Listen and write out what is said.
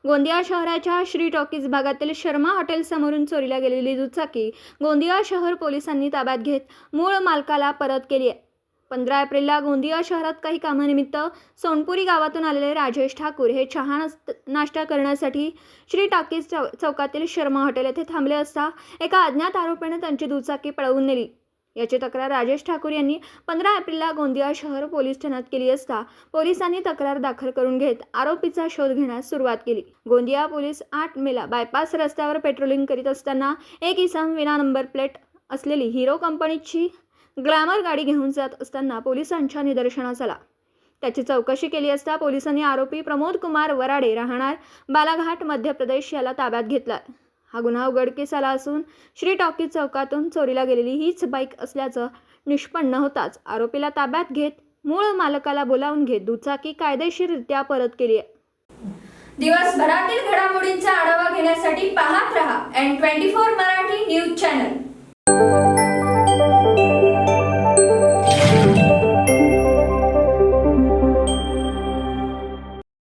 गोंदिया शहराच्या श्री टॉकीज भागातील शर्मा हॉटेल समोरून चोरीला गेलेली दुचाकी गोंदिया शहर पोलिसांनी ताब्यात घेत मूळ मालकाला परत केली आहे। 15 एप्रिलला गोंदिया शहरात काही कामानिमित्त सोनपुरी गावातून आलेले राजेश ठाकूर हे चहा नाश्ता करण्यासाठी श्री टॉकीज चौकातील शर्मा हॉटेल येथे थांबले असता एका अज्ञात आरोपीने त्यांची दुचाकी पळवून नेली। याची तक्रार राजेश ठाकूर यांनी 15 एप्रिलला गोंदिया शहर पोलीस ठाण्यात केली असता पोलिसांनी तक्रार दाखल करून घेत आरोपीचा शोध घेण्यास सुरुवात केली। गोंदिया पोलीस 8 मेला बायपास रस्त्यावर पेट्रोलिंग करीत असताना एक इसम विना नंबर प्लेट असलेली हिरो कंपनीची ग्लॅमर गाडी घेऊन जात असताना पोलिसांच्या निदर्शनास आला। त्याची चौकशी केली असता पोलिसांनी आरोपी प्रमोद कुमार वराडे राहणार बालाघाट मध्य प्रदेश याला ताब्यात घेतला। हा गुन्हा उघडकीस आला असून श्री टॉकीज चौकातून चोरीला गेलेली हीच बाईक असल्याचं निष्पन्न होताच आरोपीला ताब्यात घेत मूळ मालकाला बोलावून घेत दुचाकी कायदेशीररित्या परत केली आहे। दिवसभरातील घडामोडींचा आढावा घेण्यासाठी पाहत रहा N24 मराठी न्यूज चॅनल।